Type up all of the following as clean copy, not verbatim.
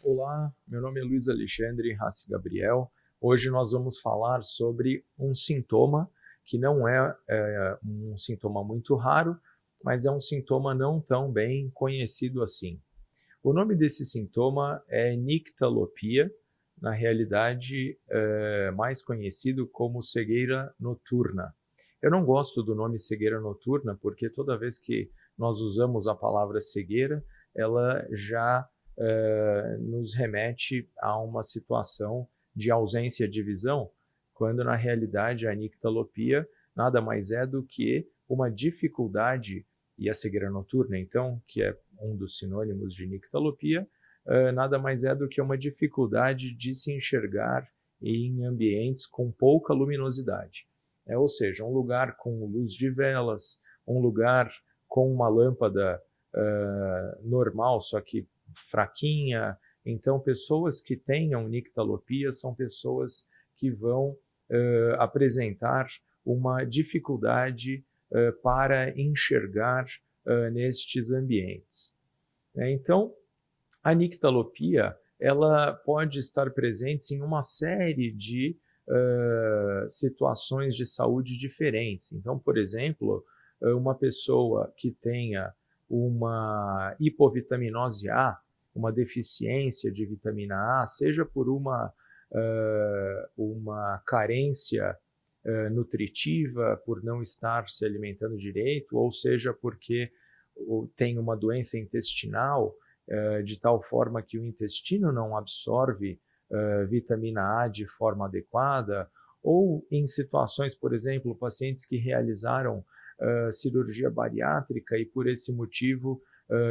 Olá, meu nome é Luiz Alexandre Rassi Gabriel. Hoje nós vamos falar sobre um sintoma que não é um sintoma muito raro, mas é um sintoma não tão bem conhecido assim. O nome desse sintoma é nictalopia, na realidade mais conhecido como cegueira noturna. Eu não gosto do nome cegueira noturna porque toda vez que nós usamos a palavra cegueira, ela já nos remete a uma situação de ausência de visão, quando na realidade a nictalopia nada mais é do que uma dificuldade, e a cegueira noturna, então, que é um dos sinônimos de nictalopia, nada mais é do que uma dificuldade de se enxergar em ambientes com pouca luminosidade. Ou seja, um lugar com luz de velas, um lugar com uma lâmpada normal, só que fraquinha. Então, pessoas que tenham nictalopia são pessoas que vão apresentar uma dificuldade para enxergar nestes ambientes. Então, a nictalopia ela pode estar presente em uma série de situações de saúde diferentes. Então, por exemplo, uma pessoa que tenha uma hipovitaminose A, uma deficiência de vitamina A, seja por uma carência nutritiva, por não estar se alimentando direito, ou seja porque tem uma doença intestinal, de tal forma que o intestino não absorve vitamina A de forma adequada, ou em situações, por exemplo, pacientes que realizaram cirurgia bariátrica e por esse motivo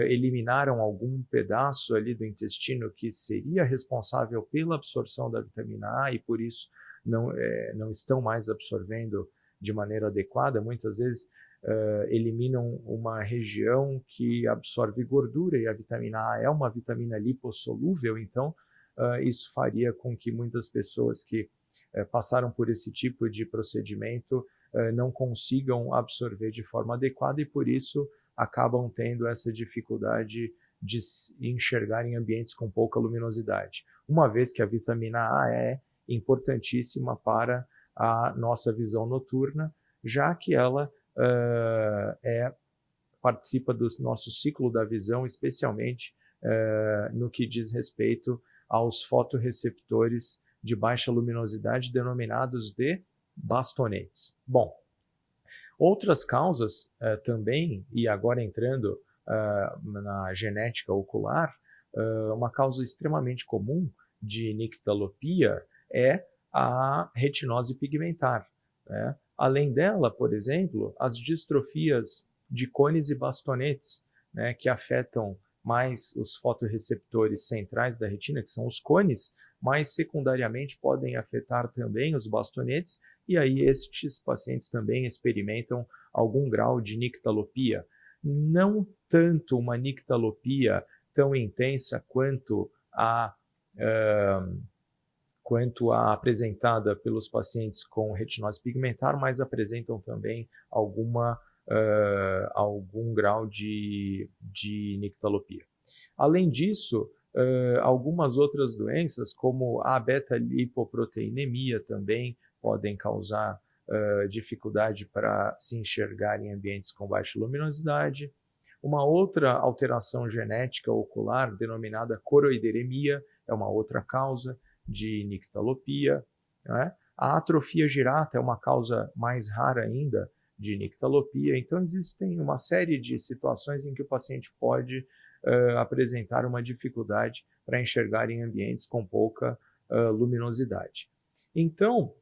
eliminaram algum pedaço ali do intestino que seria responsável pela absorção da vitamina A e por isso não estão mais absorvendo de maneira adequada, muitas vezes eliminam uma região que absorve gordura e a vitamina A é uma vitamina lipossolúvel, então isso faria com que muitas pessoas que passaram por esse tipo de procedimento não consigam absorver de forma adequada e por isso acabam tendo essa dificuldade de enxergar em ambientes com pouca luminosidade. Uma vez que a vitamina A é importantíssima para a nossa visão noturna, já que ela participa do nosso ciclo da visão, especialmente no que diz respeito aos fotorreceptores de baixa luminosidade, denominados de bastonetes. Bom, outras causas também, e agora entrando na genética ocular, uma causa extremamente comum de nictalopia é a retinose pigmentar, né? Além dela, por exemplo, as distrofias de cones e bastonetes, né, que afetam mais os fotorreceptores centrais da retina, que são os cones, mas secundariamente podem afetar também os bastonetes, e aí estes pacientes também experimentam algum grau de nictalopia. Não tanto uma nictalopia tão intensa quanto a apresentada pelos pacientes com retinose pigmentar, mas apresentam também algum grau de nictalopia. Além disso, algumas outras doenças, como a beta-lipoproteinemia, também podem causar dificuldade para se enxergar em ambientes com baixa luminosidade. Uma outra alteração genética ocular, denominada coroideremia, é uma outra causa de nictalopia, né? A atrofia girata é uma causa mais rara ainda de nictalopia. Então, existem uma série de situações em que o paciente pode apresentar uma dificuldade para enxergar em ambientes com pouca luminosidade. Então,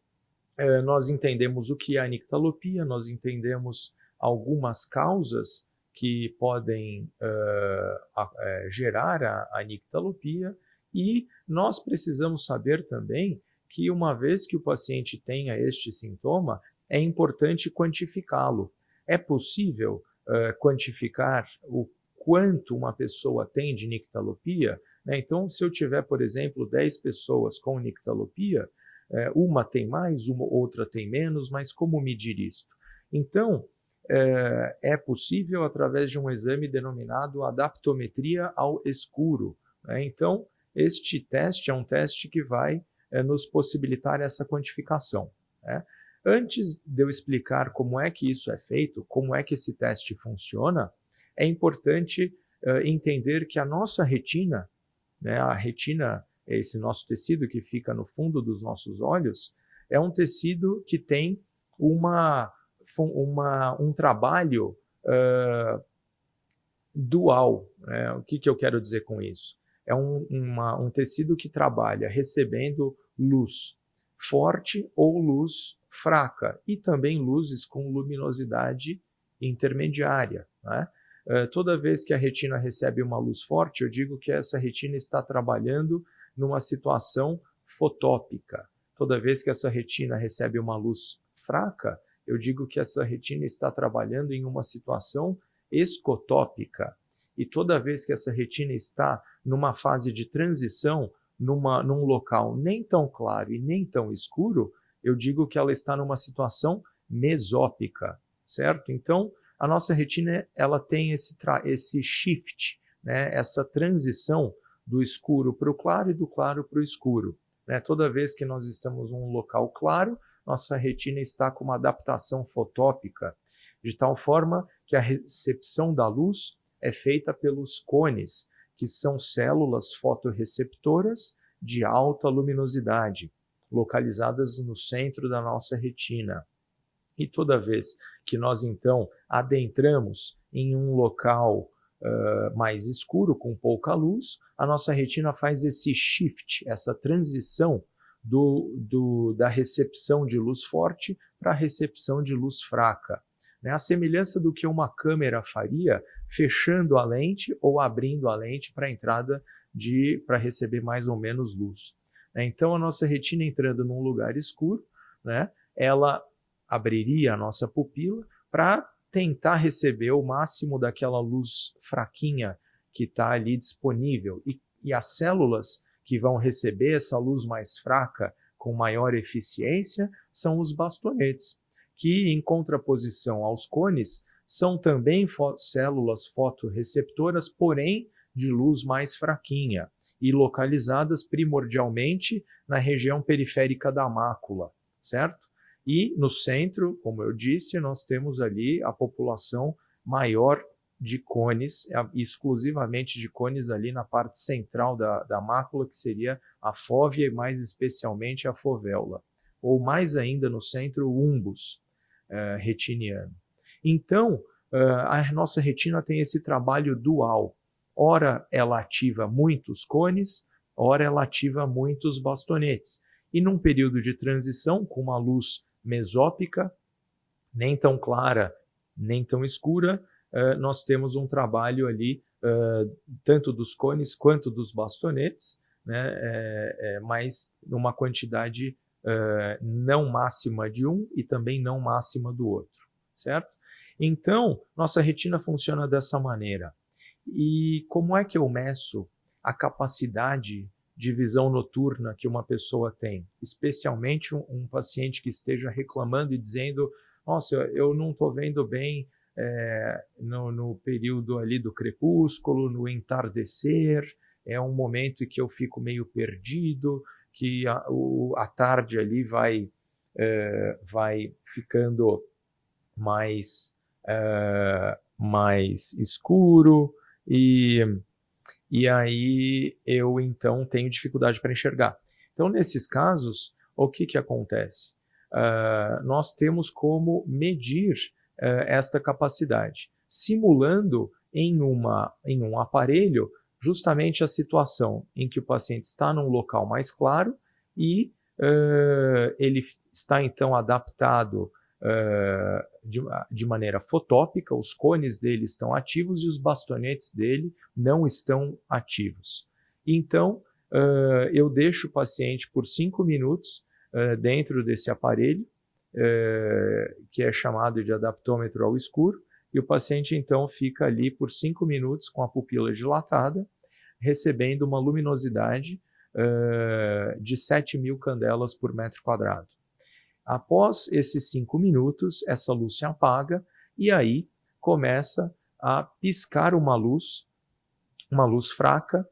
nós entendemos o que é a nictalopia, nós entendemos algumas causas que podem gerar a nictalopia, e nós precisamos saber também que uma vez que o paciente tenha este sintoma, é importante quantificá-lo. É possível quantificar o quanto uma pessoa tem de nictalopia? Né? Então, se eu tiver, por exemplo, 10 pessoas com nictalopia, uma tem mais, uma outra tem menos, mas como medir isto? Então, é possível através de um exame denominado adaptometria ao escuro. Né? Então, este teste é um teste que vai nos possibilitar essa quantificação, né? Antes de eu explicar como é que isso é feito, como é que esse teste funciona, é importante entender que a nossa retina, né, a retina é esse nosso tecido que fica no fundo dos nossos olhos, é um tecido que tem um trabalho dual, né? O que eu quero dizer com isso? É um tecido que trabalha recebendo luz forte ou luz fraca, e também luzes com luminosidade intermediária, né? Toda vez que a retina recebe uma luz forte, eu digo que essa retina está trabalhando numa situação fotópica. Toda vez que essa retina recebe uma luz fraca, eu digo que essa retina está trabalhando em uma situação escotópica. E toda vez que essa retina está numa fase de transição, num local nem tão claro e nem tão escuro, eu digo que ela está numa situação mesópica, certo? Então, a nossa retina ela tem esse shift, né? Essa transição do escuro para o claro e do claro para o escuro, né? Toda vez que nós estamos num local claro, nossa retina está com uma adaptação fotópica, de tal forma que a recepção da luz é feita pelos cones, que são células fotorreceptoras de alta luminosidade, localizadas no centro da nossa retina. E toda vez que nós, então, adentramos em um local mais escuro, com pouca luz, a nossa retina faz esse shift, essa transição da recepção de luz forte para a recepção de luz fraca, né? A semelhança do que uma câmera faria fechando a lente ou abrindo a lente para a entrada para receber mais ou menos luz. Então, a nossa retina entrando num lugar escuro, né, ela abriria a nossa pupila para tentar receber o máximo daquela luz fraquinha que está ali disponível. E as células que vão receber essa luz mais fraca com maior eficiência são os bastonetes, que, em contraposição aos cones, são também células fotorreceptoras, porém de luz mais fraquinha e localizadas primordialmente na região periférica da mácula, certo? E no centro, como eu disse, nós temos ali a população maior de cones, exclusivamente de cones ali na parte central da mácula, que seria a fóvea e mais especialmente a fovéola, ou mais ainda no centro, o umbus retiniano. Então, a nossa retina tem esse trabalho dual. Ora ela ativa muitos cones, ora ela ativa muitos bastonetes. E num período de transição, com uma luz mesópica, nem tão clara, nem tão escura, nós temos um trabalho ali, tanto dos cones quanto dos bastonetes, né, mas numa quantidade não máxima de um e também não máxima do outro, certo? Então, nossa retina funciona dessa maneira. E como é que eu meço a capacidade de visão noturna que uma pessoa tem? Especialmente um paciente que esteja reclamando e dizendo: nossa, eu não estou vendo bem no período ali do crepúsculo, no entardecer, é um momento em que eu fico meio perdido, que a tarde ali vai ficando mais escuro, e aí eu então tenho dificuldade para enxergar. Então, nesses casos, o que acontece? Nós temos como medir esta capacidade, simulando em um aparelho justamente a situação em que o paciente está num local mais claro e ele está então adaptado de maneira fotópica, os cones dele estão ativos e os bastonetes dele não estão ativos. Então, eu deixo o paciente por 5 minutos dentro desse aparelho, que é chamado de adaptômetro ao escuro, e o paciente então fica ali por 5 minutos com a pupila dilatada, recebendo uma luminosidade de 7.000 candelas por metro quadrado. Após esses 5 minutos, essa luz se apaga e aí começa a piscar uma luz fraca,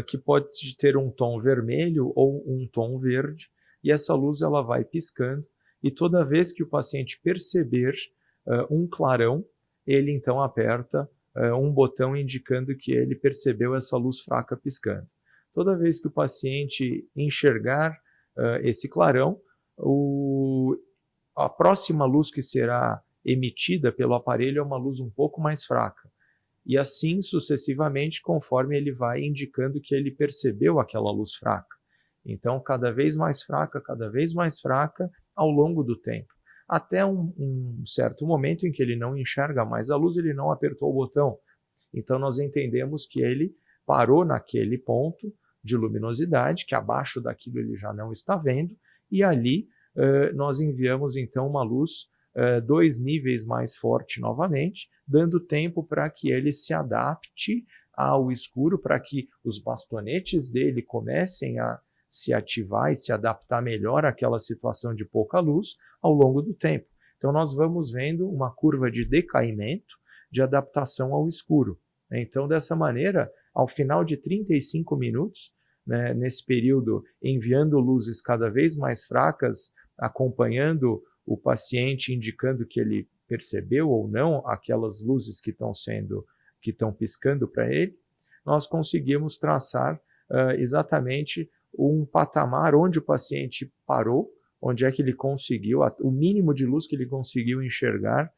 que pode ter um tom vermelho ou um tom verde, e essa luz ela vai piscando, e toda vez que o paciente perceber um clarão, ele então aperta um botão indicando que ele percebeu essa luz fraca piscando. Toda vez que o paciente enxergar esse clarão, a próxima luz que será emitida pelo aparelho é uma luz um pouco mais fraca. E assim sucessivamente, conforme ele vai indicando que ele percebeu aquela luz fraca. Então, cada vez mais fraca ao longo do tempo. Até um certo momento em que ele não enxerga mais a luz, ele não apertou o botão. Então, nós entendemos que ele parou naquele ponto de luminosidade, que abaixo daquilo ele já não está vendo, e ali nós enviamos então uma luz 2 níveis mais forte novamente, dando tempo para que ele se adapte ao escuro, para que os bastonetes dele comecem a se ativar e se adaptar melhor àquela situação de pouca luz ao longo do tempo. Então nós vamos vendo uma curva de decaimento, de adaptação ao escuro. Então dessa maneira, ao final de 35 minutos, né, nesse período enviando luzes cada vez mais fracas, acompanhando o paciente, indicando que ele percebeu ou não aquelas luzes que estão piscando para ele, nós conseguimos traçar exatamente um patamar onde o paciente parou, onde é que ele conseguiu, o mínimo de luz que ele conseguiu enxergar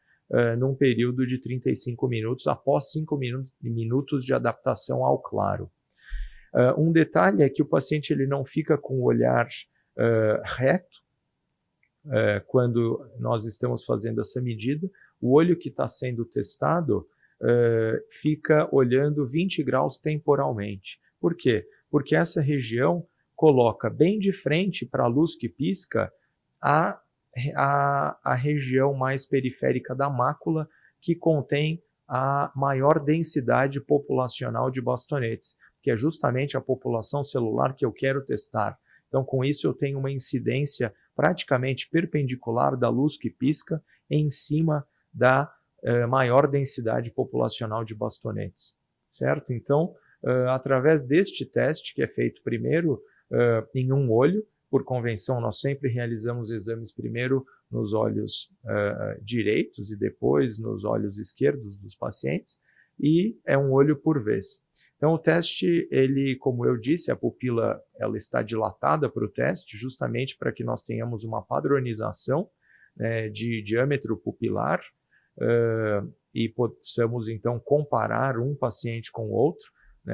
num período de 35 minutos, após 5 minutos de adaptação ao claro. Um detalhe é que o paciente ele não fica com o olhar reto, quando nós estamos fazendo essa medida. O olho que está sendo testado fica olhando 20 graus temporalmente. Por quê? Porque essa região coloca bem de frente para a luz que pisca a região mais periférica da mácula, que contém a maior densidade populacional de bastonetes, que é justamente a população celular que eu quero testar. Então, com isso, eu tenho uma incidência praticamente perpendicular da luz que pisca em cima da maior densidade populacional de bastonetes, certo? Então, através deste teste, que é feito primeiro em um olho, por convenção, nós sempre realizamos exames primeiro nos olhos direitos e depois nos olhos esquerdos dos pacientes, e é um olho por vez. Então, o teste, ele, como eu disse, a pupila ela está dilatada para o teste, justamente para que nós tenhamos uma padronização de diâmetro pupilar e possamos, então, comparar um paciente com o outro.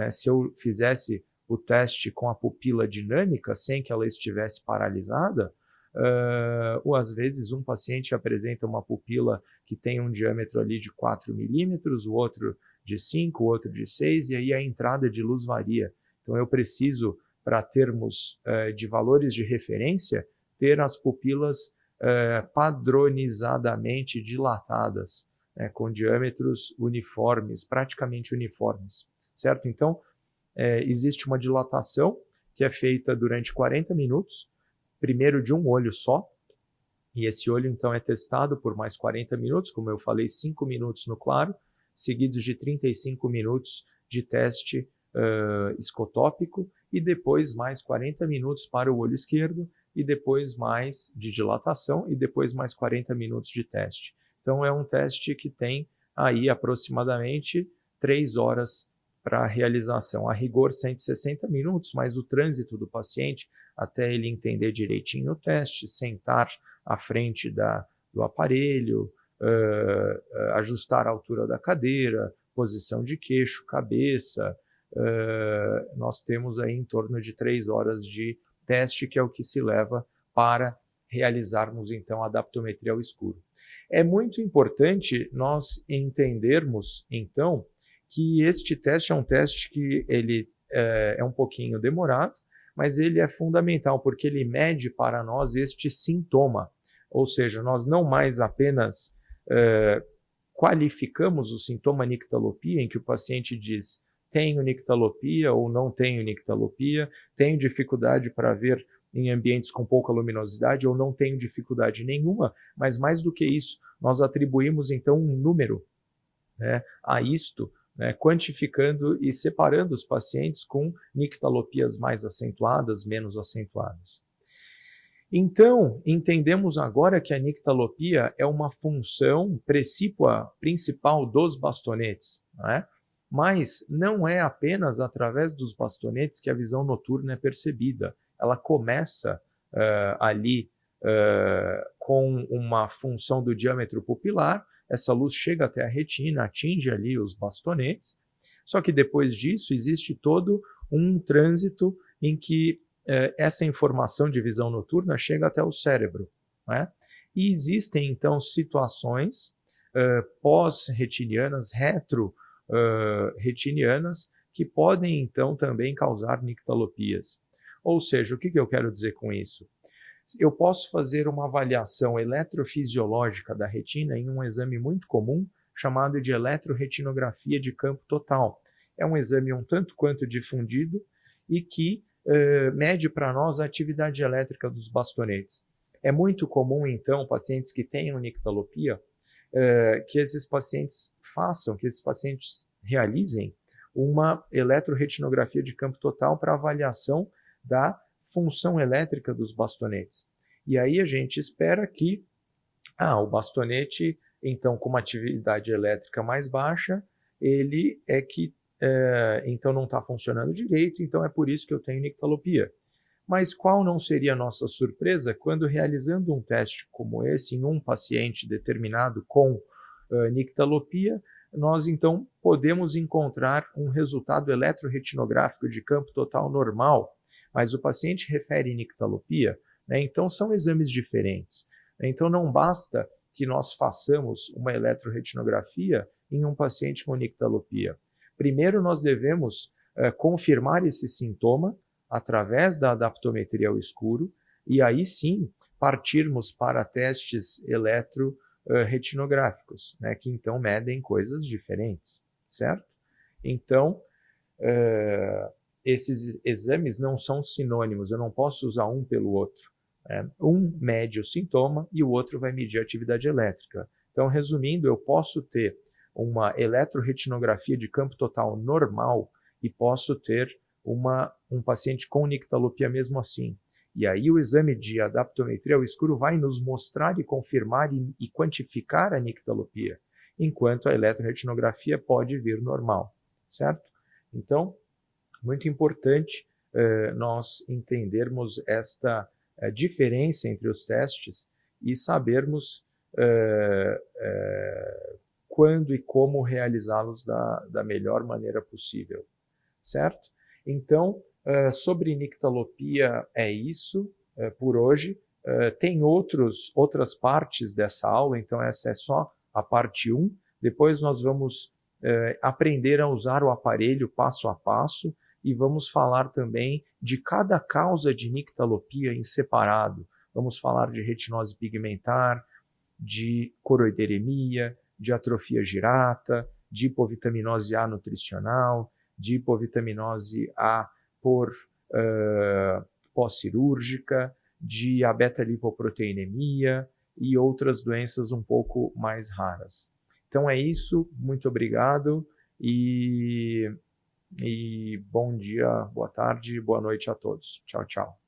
Se eu fizesse o teste com a pupila dinâmica, sem que ela estivesse paralisada, ou às vezes um paciente apresenta uma pupila que tem um diâmetro ali de 4 milímetros, o outro de 5, o outro de 6, e aí a entrada de luz varia. Então eu preciso, para termos de valores de referência, ter as pupilas padronizadamente dilatadas, com diâmetros uniformes, praticamente uniformes, certo? Então, existe uma dilatação que é feita durante 40 minutos, primeiro de um olho só, e esse olho então é testado por mais 40 minutos, como eu falei, 5 minutos no claro, seguidos de 35 minutos de teste escotópico, e depois mais 40 minutos para o olho esquerdo, e depois mais de dilatação, e depois mais 40 minutos de teste. Então é um teste que tem aí aproximadamente 3 horas para a realização. A rigor 160 minutos, mas o trânsito do paciente até ele entender direitinho o teste, sentar à frente do aparelho, ajustar a altura da cadeira, posição de queixo, cabeça, nós temos aí em torno de 3 horas de teste, que é o que se leva para realizarmos então a adaptometria ao escuro. É muito importante nós entendermos então que este teste é um teste que ele é um pouquinho demorado, mas ele é fundamental porque ele mede para nós este sintoma, ou seja, nós não mais apenas qualificamos o sintoma nictalopia, em que o paciente diz tenho nictalopia ou não tenho nictalopia, tenho dificuldade para ver em ambientes com pouca luminosidade ou não tenho dificuldade nenhuma, mas mais do que isso, nós atribuímos então um número a isto, né, quantificando e separando os pacientes com nictalopias mais acentuadas, menos acentuadas. Então, entendemos agora que a nictalopia é uma função precípua principal dos bastonetes, né? Mas não é apenas através dos bastonetes que a visão noturna é percebida. Ela começa ali com uma função do diâmetro pupilar, essa luz chega até a retina, atinge ali os bastonetes, só que depois disso existe todo um trânsito em que essa informação de visão noturna chega até o cérebro, né? E existem então situações pós-retinianas, retro-retinianas, que podem então também causar nictalopias. Ou seja, o que eu quero dizer com isso? Eu posso fazer uma avaliação eletrofisiológica da retina em um exame muito comum chamado de eletroretinografia de campo total. É um exame um tanto quanto difundido e que mede para nós a atividade elétrica dos bastonetes. É muito comum, então, pacientes que tenham nictalopia, que esses pacientes realizem uma eletroretinografia de campo total para avaliação da função elétrica dos bastonetes. E aí a gente espera que o bastonete, então, com uma atividade elétrica mais baixa, ele é que então não está funcionando direito, então é por isso que eu tenho nictalopia. Mas qual não seria a nossa surpresa quando, realizando um teste como esse em um paciente determinado com nictalopia, nós então podemos encontrar um resultado eletroretinográfico de campo total normal, mas o paciente refere nictalopia, né? Então são exames diferentes. Então não basta que nós façamos uma eletroretinografia em um paciente com nictalopia. Primeiro nós devemos confirmar esse sintoma através da adaptometria ao escuro e aí sim partirmos para testes eletroretinográficos, né, que então medem coisas diferentes, certo? Então, esses exames não são sinônimos, eu não posso usar um pelo outro. Um mede o sintoma e o outro vai medir a atividade elétrica. Então, resumindo, eu posso ter uma eletroretinografia de campo total normal e posso ter um paciente com nictalopia mesmo assim. E aí o exame de adaptometria ao escuro vai nos mostrar e confirmar e quantificar a nictalopia, enquanto a eletroretinografia pode vir normal, certo? Então, muito importante nós entendermos esta diferença entre os testes e sabermos quando e como realizá-los da melhor maneira possível, certo? Então, sobre nictalopia é isso por hoje. Tem outras partes dessa aula, então essa é só a parte 1. Depois nós vamos aprender a usar o aparelho passo a passo e vamos falar também de cada causa de nictalopia em separado. Vamos falar de retinose pigmentar, de coroideremia, de atrofia girata, de hipovitaminose A nutricional, de hipovitaminose A por pós-cirúrgica, de abeta-lipoproteinemia e outras doenças um pouco mais raras. Então é isso, muito obrigado e bom dia, boa tarde, boa noite a todos. Tchau, tchau.